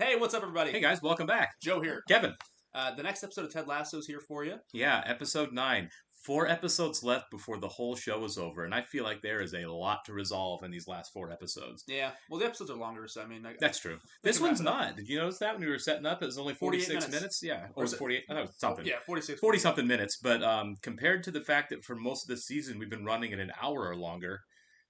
Hey, what's up, everybody? Hey guys, welcome back. Joe here. Kevin. The next episode of Ted Lasso is here for you. Yeah, episode 9. 4 episodes left before the whole show is over, and I feel like there is a lot to resolve in these last 4 episodes. Yeah, well, the episodes are longer, so I mean, That's true. they This can wrap one's it up. not. Did you notice that when we were setting up? It was only 48 46 minutes. minutes. Yeah, Or or is it- 48. I thought it was something. Yeah, 46. 40 something minutes. But compared to the fact that for most of the season we've been running in an hour or longer,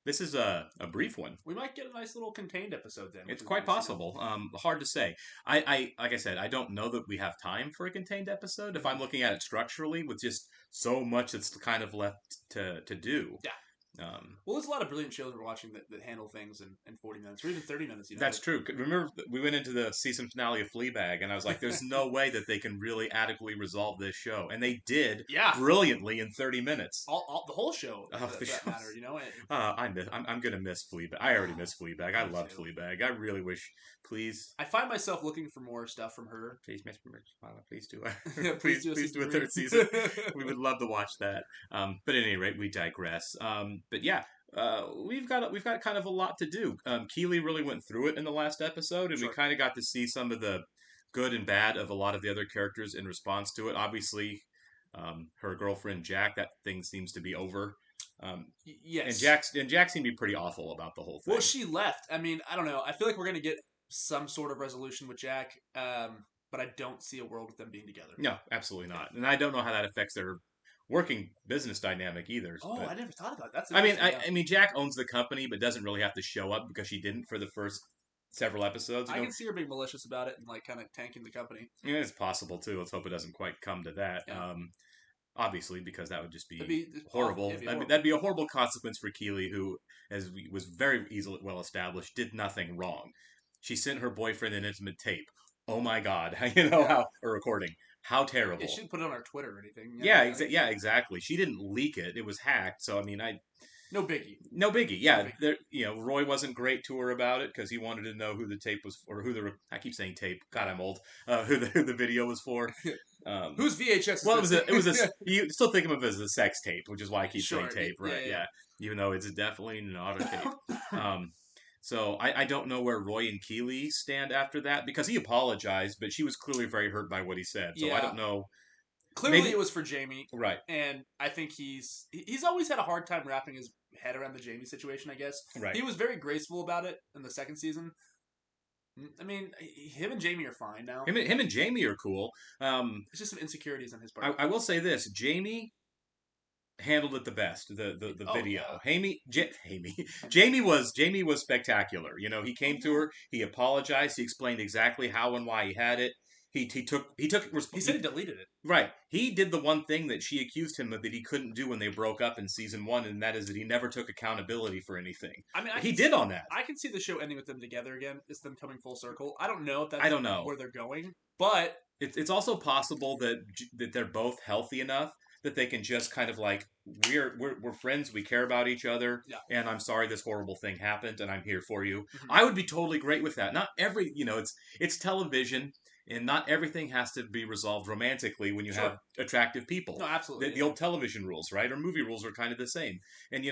this is a brief one. We might get a nice little contained episode then. It's quite possible. Hard to say. I like I said, I don't know that we have time for a contained episode. If I'm looking at it structurally, with just so much that's kind of left to do. Yeah. Well, there's a lot of brilliant shows we're watching that handle things in 40 minutes or even 30 minutes. That's true. Remember, we went into the season finale of Fleabag, and I was like, "There's no way that they can really adequately resolve this show," and they did. Yeah. Brilliantly in 30 minutes. The whole show, Oh, for the that show. matter. I'm gonna miss Fleabag. I already miss Fleabag. I Me loved too. Fleabag. I really wish. Please, I find myself looking for more stuff from her. please, Miss please do. Yeah, please do a season third 3. season. We would love to watch that. But at any rate, we digress. But yeah. We've got kind of a lot to do. Keeley really went through it in the last episode, and Sure. we kind of got to see some of the good and bad of a lot of the other characters in response to it. Obviously, her girlfriend Jack, that thing seems to be over. Yes. And Jack seemed to be pretty awful about the whole thing. Well, she left. I mean, I don't know. I feel like we're gonna get some sort of resolution with Jack, but I don't see a world with them being together. No, absolutely not. And I don't know how that affects their working business dynamic either. Oh, but, I never thought about that. That's I mean, interesting, I mean, Jack owns the company, but doesn't really have to show up because she didn't for the first several episodes. I can see her being malicious about it and like kind of tanking the company. Yeah, it's possible too. Let's hope it doesn't quite come to that. Yeah. Obviously, because that would just be, It'd horrible. it'd be I mean, horrible. that'd be a horrible consequence for Keeley, who, was very easily well established, did nothing wrong. She sent her boyfriend an intimate tape. Oh my God! Yeah. How a recording. How terrible. Yeah, she didn't put it on our Twitter or anything. Yeah, exactly. She didn't leak it. It was hacked. So I mean, No biggie. no biggie. Yeah, No biggie. there. Roy wasn't great to her about it because he wanted to know who the tape was, or I keep saying tape. God, I'm old. Who the video was for. Whose VHS? Well, is it was a. You still think of it as a sex tape, which is why I keep Sure, saying tape, right? yeah. Even though it's definitely not a tape. So I don't know where Roy and Keeley stand after that because he apologized, but she was clearly very hurt by what he said. So I Yeah. don't know. Clearly, Maybe- it was for Jamie, Right. and I think he's always had a hard time wrapping his head around the Jamie situation. I guess Right. he was very graceful about it in the second season. I mean, him and Jamie are fine now. Him and Jamie are cool. It's just some insecurities on his part. I will say this: Jamie handled it the best. The Oh, video. yeah. Jamie was spectacular. You know, he came to her, he apologized, he explained exactly how and why he had it. He took He said he deleted it. right. He did the one thing that she accused him of that he couldn't do when they broke up in season 1, and that is that he never took accountability for anything. I mean, He did on that. I can see the show ending with them together again. It's them coming full circle. I don't know if that's I don't know. where they're going, but It's also possible that they're both healthy enough that they can just kind of like we're friends, we care about each other, Yeah. and I'm sorry this horrible thing happened, and I'm here for you. Mhm. I would be totally great with that. Not every, it's television, and not everything has to be resolved romantically when you Sure. have attractive people. no, absolutely. The old television rules, right, or movie rules are kind of the same. And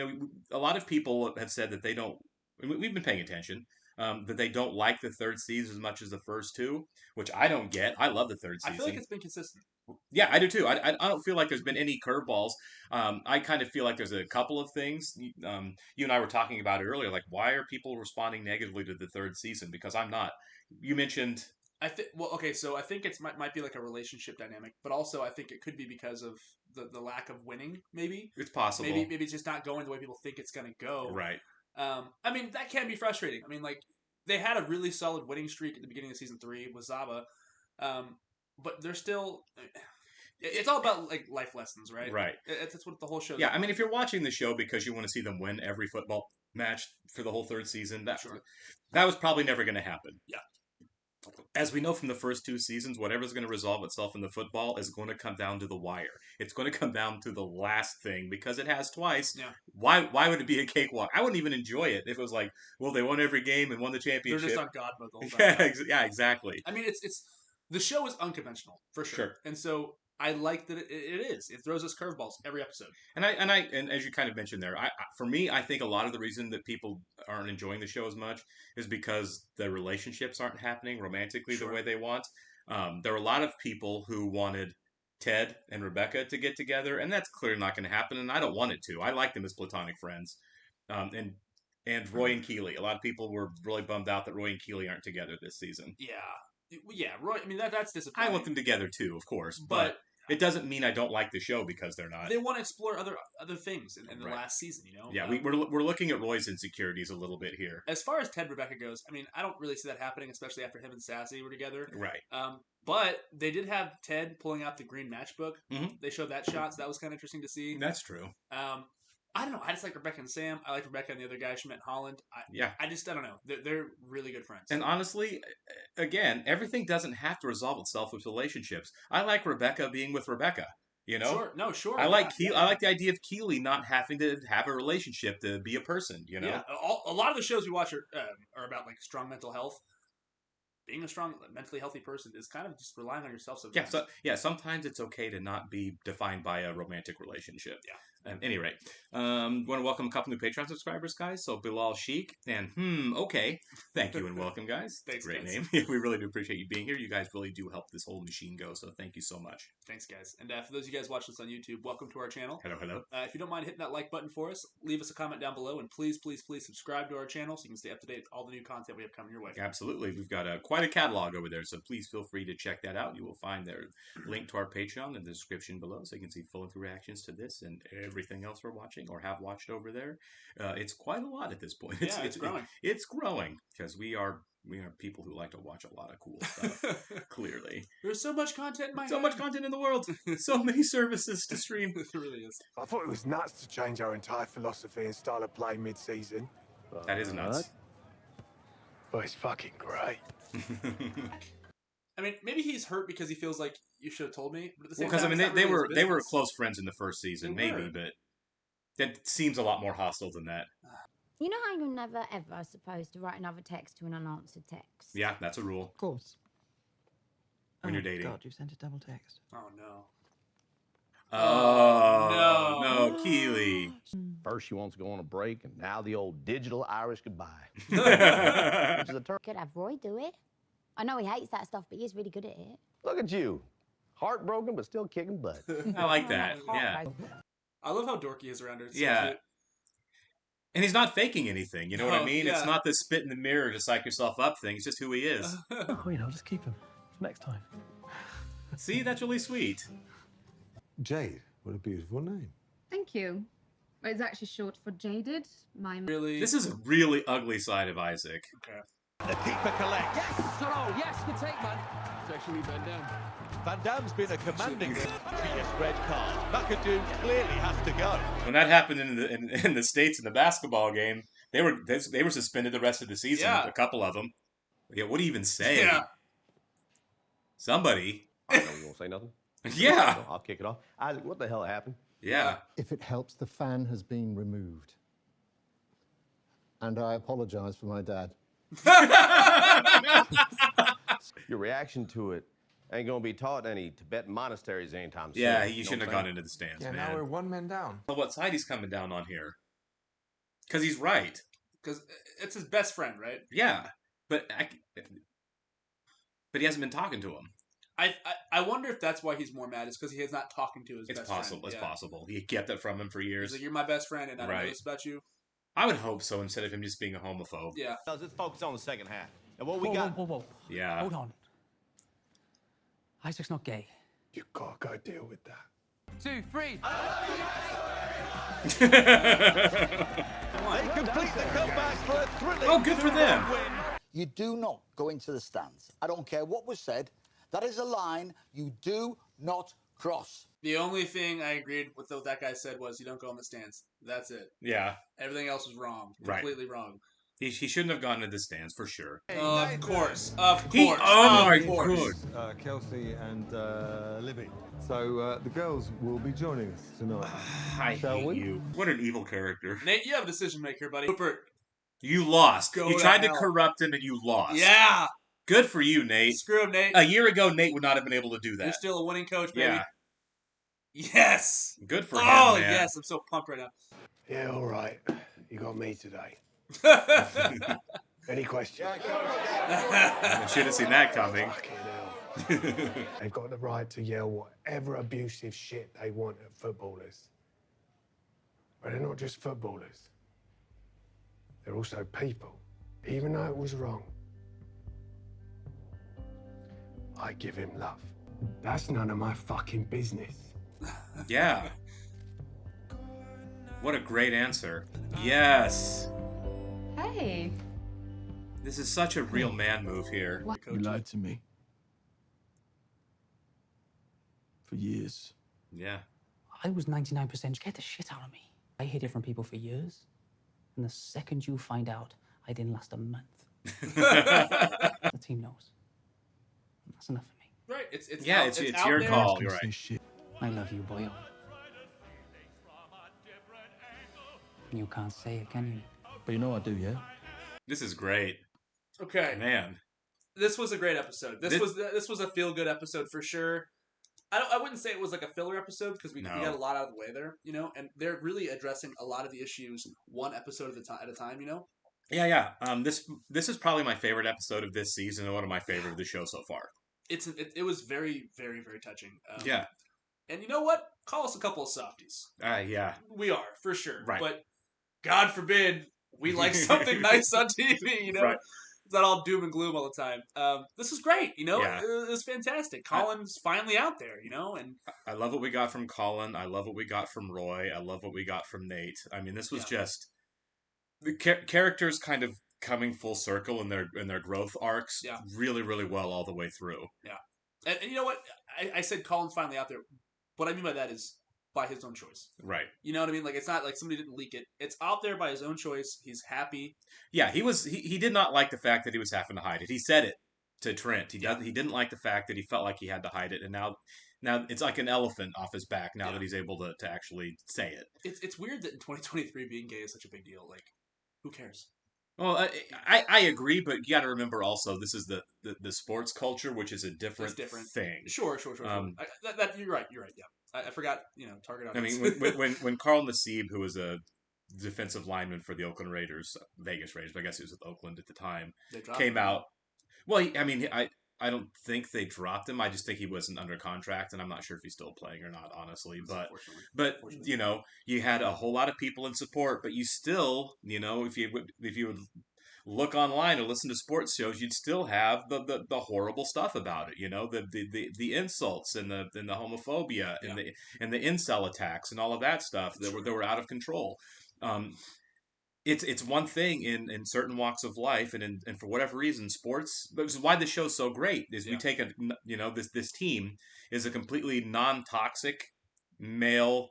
a lot of people have said that they don't. We've been paying attention. That they don't like the third season as much as the first two, which I don't get. I love the third I season. feel like it's been consistent. Yeah, I do too. I don't feel like there's been any curveballs. I kind of feel like there's a couple of things. You and I were talking about it earlier. Like, why are people responding negatively to the third season? Because I'm not. You mentioned. I think. Well, okay, so I think it's might be like a relationship dynamic, but also I think it could be because of the lack of winning. Maybe. It's possible. Maybe it's just not going the way people think it's going to go. Right. I mean, that can be frustrating. I mean, like, they had a really solid winning streak at the beginning of season 3 with Zaba, but they're still. It's all about like life lessons, right? Right. That's what the whole show. Yeah, I mean, if you're watching the show because you want to see them win every football match for the whole third season, that was probably never going to happen. Yeah. As we know from the first 2 seasons, whatever's going to resolve itself in the football is going to come down to the wire. It's going to come down to the last thing because it has twice. Yeah. Why would it be a cakewalk? I wouldn't even enjoy it if it was like, well, they won every game and won the They're championship. just on God mode the whole time. Yeah, exactly. I mean, it's the show is unconventional for sure. And so I like that it is. It throws us curveballs every episode. And as you kind of mentioned there, for me, I think a lot of the reason that people aren't enjoying the show as much is because the relationships aren't happening romantically the way they want. There are a lot of people who wanted Ted and Rebecca to get together, and that's clearly not going to happen. And I don't want it to. I like them as platonic friends. And Roy and Keeley. A lot of people were really bummed out that Roy and Keeley aren't together this season. Yeah, Roy. I mean, that's disappointing. I want them together too, of course, but it doesn't mean I don't like the show because they're not. They want to explore other things in the last season, you know? Yeah, we're looking at Roy's insecurities a little bit here. As far as Ted Rebecca goes, I mean, I don't really see that happening, especially after him and Sassy were together. Right. But they did have Ted pulling out the green matchbook. Mm-hmm. They showed that shot, so that was kind of interesting to see. That's true. I don't know. I just like Rebecca and Sam. I like Rebecca and the other guy she met in Holland. I don't know. They're really good friends. And honestly, again, everything doesn't have to resolve itself with relationships. I like Rebecca being with Rebecca. You know? Sure. I like I like the idea of Keeley not having to have a relationship to be a person. You know? Yeah. A lot of the shows we watch are about like strong mental health. Being a strong, mentally healthy person is kind of just relying on yourself sometimes. Sometimes it's okay to not be defined by a romantic relationship. Yeah. At any rate, want to welcome a couple new Patreon subscribers, guys. So Bilal Sheik and okay. Thank you and welcome, guys. Thanks, great guys. name. We really do appreciate you being here. You guys really do help this whole machine go. So thank you so much. Thanks, guys. And for those of you guys watching this on YouTube, welcome to our channel. Hello. If you don't mind hitting that like button for us, leave us a comment down below, and please subscribe to our channel so you can stay up to date with all the new content we have coming your way. Absolutely. We've got quite a catalog over there, so please feel free to check that out. You will find their link to our Patreon in the description below, so you can see full reactions to this and everything else we're watching or have watched over there. It's quite a lot at this point. It's growing. It's growing because we are people who like to watch a lot of cool stuff. Clearly, there's so much content in my much content in the world. So many services to stream. It really is. I thought it was nuts to change our entire philosophy and style of play mid-season. That is nuts. But it's fucking great. I mean, maybe he's hurt because he feels like you should have told me. But at the same because time, they were close friends in the first season, maybe, but that seems a lot more hostile than that. You know how you're never ever supposed to write another text to an unanswered text? Yeah, that's a rule. Of course. When you're dating. God, you sent a double text. Oh no. Oh no, Keeley. First she wants to go on a break, and now the old digital Irish goodbye. Which is a Could have Roy do it. I know he hates that stuff, but he's really good at it. Look at you. Heartbroken, but still kicking butt. I like that. Yeah. I love how dorky he is around her. It's so cute. And he's not faking anything, you know what I mean? Yeah. It's not this spit in the mirror to psych yourself up thing. It's just who he is. Just keep him for next time. See, that's really sweet. Jade, what a beautiful name. Thank you. It's actually short for jaded. This is a really ugly side of Isaac. Okay. The keeper collects. Yes, throw. Yes, good take, man. It's actually Van Dam. Van Dam's been a commanding red card. McAdoo clearly has to go. When that happened in the States in the basketball game, they were suspended the rest of the season. Yeah. A couple of them. Yeah, what do you even say? Yeah. Somebody. I don't know, you won't say nothing? Yeah. So I'll kick it off. Isaac, what the hell happened? Yeah. If it helps, the fan has been removed. And I apologize for my dad. Your reaction to it ain't gonna be taught in any Tibetan monasteries anytime soon. Yeah, you shouldn't have gone into the stands, Yeah, man. now we're one man down. Well, what side he's coming down on here? Because he's right. Because it's his best friend, right? Yeah, but he hasn't been talking to him. I wonder if that's why he's more mad. It's because he is not talking to his best friend. It's possible. He kept that from him for years. He's like, you're my best friend, and I don't know this about you. I would hope so, instead of him just being a homophobe. Yeah. Let's focus on the second half. And what we got... Whoa. Yeah. Hold on. Isaac's not gay. You gotta go deal with that. 2, 3. They complete the comeback for a thrilling... Oh, good for them. Win. You do not go into the stands. I don't care what was said. That is a line you do not cross. The only thing I agreed with what that guy said was you don't go in the stands. That's it. Yeah. Everything else was wrong. Right. Completely wrong. He shouldn't have gone to the stands, for sure. Of course. Oh my God. Kelsey and Libby. So the girls will be joining us tonight. I Shall hate we? you. What an evil character. Nate, you have a decision to make here, buddy. Rupert. You lost. Go You to tried to hell. corrupt him and you lost. Yeah. Good for you, Nate. Screw him, Nate. A year ago, Nate would not have been able to do that. You're still a winning coach, baby. Yeah. Yes. Good for him, Oh man. yes, I'm so pumped right now. Yeah, all right. You got me today. Any questions? I should have seen that coming. Fucking hell. They've got the right to yell whatever abusive shit they want at footballers. But they're not just footballers. They're also people. Even though it was wrong, I give him love. That's none of my fucking business. Yeah. What a great answer. Yes. Hey. This is such a real man move here. You lied to me. For years. Yeah. I was 99% scared the shit out of me. I hid it from people for years. And the second you find out, I didn't last a month. The team knows. And that's enough for me. Right. It's yeah, out, it's out your there. call. You're right. I love you, boyo. You can't say it, can you? But you know I do, yeah? This is great. Okay. Man. This was a great episode. This was a feel good episode for sure. I wouldn't say it was like a filler episode because we got a lot out of the way there, you know, and they're really addressing a lot of the issues one episode at a time, you know. Yeah. This is probably my favorite episode of this season and one of my favorite of the show so far. It was very, very, very touching. Yeah. And you know what? Call us a couple of softies. Yeah. We are, for sure. Right. But God forbid we like something nice on TV, you know? Right. It's not all doom and gloom all the time. This is great, you know? Yeah. It was fantastic. Colin's finally out there, you know? And I love what we got from Colin. I love what we got from Roy. I love what we got from Nate. I mean, this was just the characters kind of coming full circle in their growth arcs really, really well all the way through. Yeah. And you know what? I said Colin's finally out there. What I mean by that is by his own choice. Right. You know what I mean? Like, it's not like somebody didn't leak it. It's out there by his own choice. He's happy. Yeah, he did not like the fact that he was having to hide it. He said it to Trent. He didn't like the fact that he felt like he had to hide it, and now it's like an elephant off his back now that he's able to actually say it. It's weird that in 2023 being gay is such a big deal. Like, who cares? Well, I agree, but you got to remember also this is the sports culture, which is a different thing. Sure. You're right. Yeah, I forgot. You know, target audience. I mean, when Carl Nassib, who was a defensive lineman for the Oakland Raiders, Vegas Raiders, but I guess he was with Oakland at the time, came out. Well, I don't think they dropped him. I just think he wasn't under contract, and I'm not sure if he's still playing or not, honestly. But you know, you had a whole lot of people in support, but you still, you know, if you would look online or listen to sports shows, you'd still have the horrible stuff about it. You know, the insults and the homophobia and the incel attacks and all of that stuff that were out of control. It's one thing in certain walks of life, and for whatever reason, sports. This is why the show's so great. We take this team is a completely non-toxic male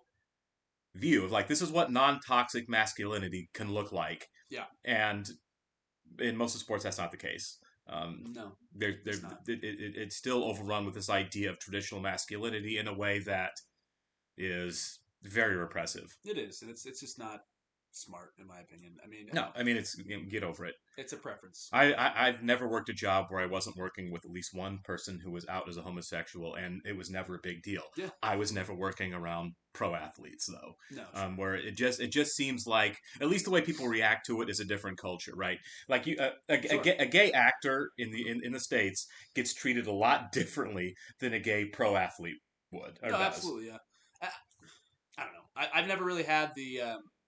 view of like this is what non-toxic masculinity can look like. Yeah, and in most of sports, that's not the case. No, it's still overrun with this idea of traditional masculinity in a way that is very repressive. It is, and it's just not smart, in my opinion. It's get over it. It's a preference. I've never worked a job where I wasn't working with at least one person who was out as a homosexual, and it was never a big deal. Yeah. I was never working around pro athletes though. No. Where it just seems like at least the way people react to it is a different culture, right? Like a gay actor in the States gets treated a lot differently than a gay pro athlete would. No, absolutely, yeah. I don't know. I've never really had the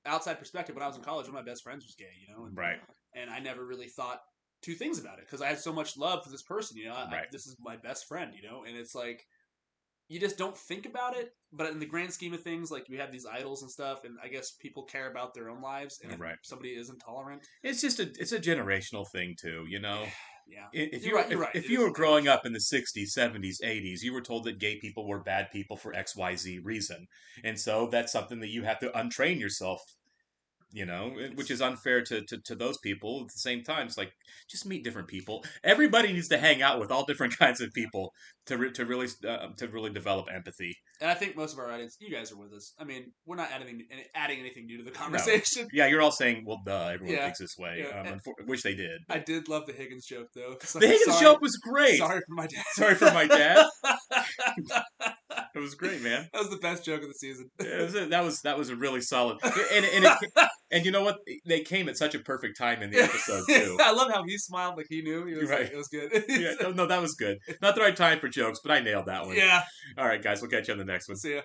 outside perspective. When I was in college, one of my best friends was gay, you know, and I never really thought two things about it because I had so much love for this person, you know. This is my best friend, you know, and it's like you just don't think about it. But in the grand scheme of things, like we have these idols and stuff, and I guess people care about their own lives, and if somebody is intolerant, it's just it's a generational thing too, you know. Yeah, if you're right. If you were growing up in the 60s, 70s, 80s, you were told that gay people were bad people for XYZ reason. And so that's something that you have to untrain yourself, you know, which is unfair to those people. At the same time, it's like, just meet different people. Everybody needs to hang out with all different kinds of people to really develop empathy. And I think most of our audience, you guys are with us. I mean, we're not adding anything new to the conversation. No. Yeah, you're all saying, well, duh, everyone thinks this way. Yeah. Which they did. I did love the Higgins joke, though. The Higgins joke was great. Sorry for my dad. Sorry for my dad. It was great, man. That was the best joke of the season. That was a really solid. And you know what? They came at such a perfect time in the episode too. I love how he smiled like he knew. He was Right. like, it was good. Yeah, no, that was good. Not the right time for jokes, but I nailed that one. Yeah. All right, guys, we'll catch you on the next one. See ya.